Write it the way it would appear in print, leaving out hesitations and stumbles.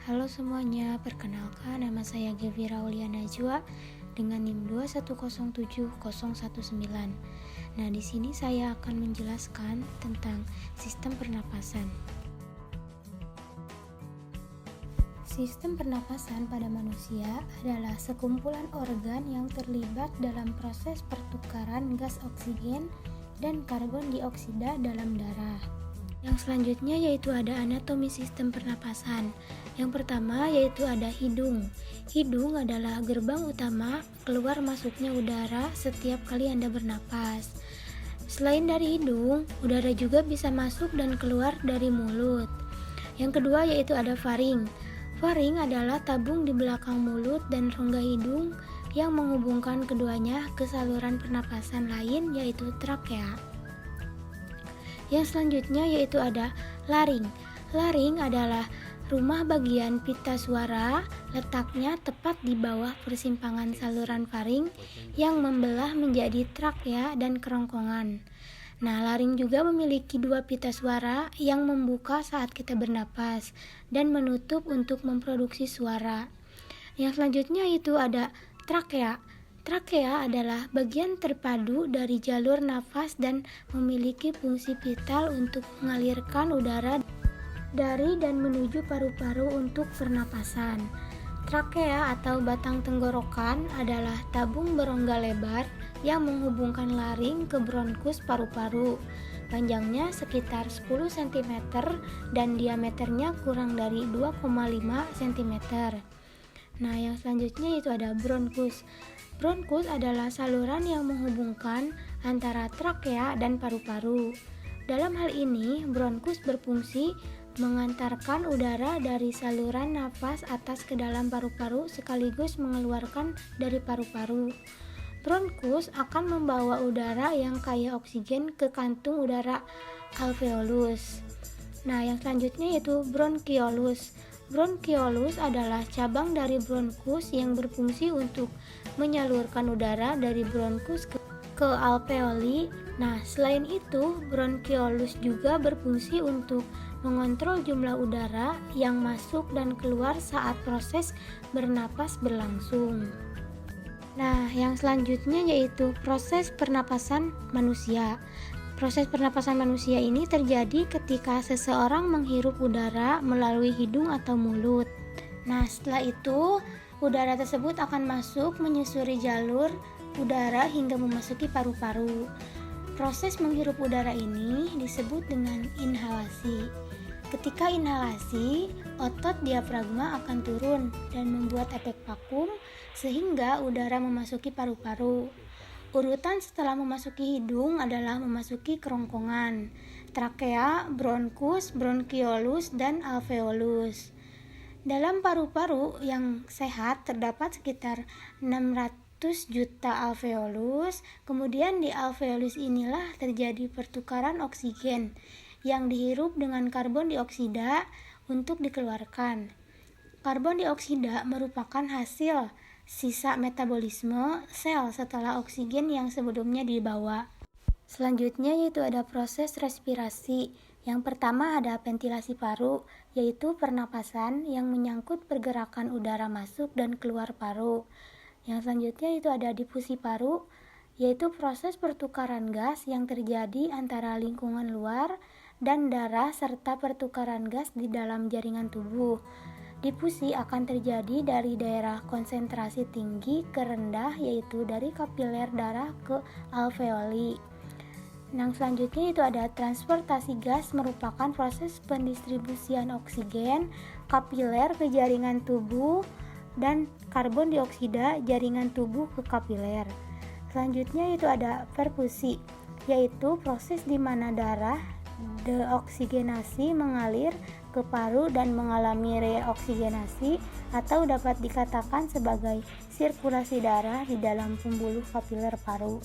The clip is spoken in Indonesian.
Halo semuanya, perkenalkan nama saya Gevi Raulia Najwa dengan NIM 2107019. Nah, di sini saya akan menjelaskan tentang sistem pernapasan. Sistem pernapasan pada manusia adalah sekumpulan organ yang terlibat dalam proses pertukaran gas oksigen dan karbon dioksida dalam darah. Yang selanjutnya yaitu ada anatomi sistem pernapasan. Yang pertama yaitu ada hidung. Hidung adalah gerbang utama keluar masuknya udara setiap kali Anda bernapas. Selain dari hidung, udara juga bisa masuk dan keluar dari mulut. Yang kedua yaitu ada faring. Faring adalah tabung di belakang mulut dan rongga hidung yang menghubungkan keduanya ke saluran pernapasan lain yaitu trakea. Yang selanjutnya yaitu ada laring. Laring adalah rumah bagian pita suara, letaknya tepat di bawah persimpangan saluran faring yang membelah menjadi trakea dan kerongkongan. Nah, laring juga memiliki dua pita suara yang membuka saat kita bernapas dan menutup untuk memproduksi suara. Yang selanjutnya itu ada trakea. Trakea adalah bagian terpadu dari jalur nafas dan memiliki fungsi vital untuk mengalirkan udara dari dan menuju paru-paru untuk pernapasan. Trakea atau batang tenggorokan adalah tabung berongga lebar yang menghubungkan laring ke bronkus paru-paru. Panjangnya sekitar 10 cm dan diameternya kurang dari 2,5 cm. Nah, yang selanjutnya itu ada bronkus. Bronkus adalah saluran yang menghubungkan antara trakea dan paru-paru. Dalam hal ini, bronkus berfungsi mengantarkan udara dari saluran nafas atas ke dalam paru-paru sekaligus mengeluarkan dari paru-paru. Bronkus akan membawa udara yang kaya oksigen ke kantung udara alveolus. Nah, yang selanjutnya yaitu bronkiolus. Bronkiolus adalah cabang dari bronkus yang berfungsi untuk menyalurkan udara dari bronkus ke alveoli. Nah, selain itu, bronkiolus juga berfungsi untuk mengontrol jumlah udara yang masuk dan keluar saat proses bernapas berlangsung. Nah, yang selanjutnya yaitu proses pernapasan manusia. Proses pernapasan manusia ini terjadi ketika seseorang menghirup udara melalui hidung atau mulut. Nah, setelah itu, udara tersebut akan masuk menyusuri jalur udara hingga memasuki paru-paru. Proses menghirup udara ini disebut dengan inhalasi. Ketika inhalasi, otot diafragma akan turun dan membuat efek vakum sehingga udara memasuki paru-paru. Urutan setelah memasuki hidung adalah memasuki kerongkongan, trakea, bronkus, bronkiolus, dan alveolus. Dalam paru-paru yang sehat terdapat sekitar 600 juta alveolus. Kemudian di alveolus inilah terjadi pertukaran oksigen yang dihirup dengan karbon dioksida untuk dikeluarkan. Karbon dioksida merupakan hasil sisa metabolisme sel setelah oksigen yang sebelumnya dibawa. Selanjutnya yaitu ada proses respirasi. Yang pertama ada ventilasi paru, yaitu pernapasan yang menyangkut pergerakan udara masuk dan keluar paru. Yang selanjutnya itu ada difusi paru, yaitu proses pertukaran gas yang terjadi antara lingkungan luar dan darah serta pertukaran gas di dalam jaringan tubuh. Difusi akan terjadi dari daerah konsentrasi tinggi ke rendah, yaitu dari kapiler darah ke alveoli. Yang selanjutnya itu ada transportasi gas, merupakan proses pendistribusian oksigen kapiler ke jaringan tubuh dan karbon dioksida jaringan tubuh ke kapiler. Selanjutnya itu ada perfusi, yaitu proses di mana darah deoksigenasi mengalir ke paru dan mengalami reoksigenasi, atau dapat dikatakan sebagai sirkulasi darah di dalam pembuluh kapiler paru.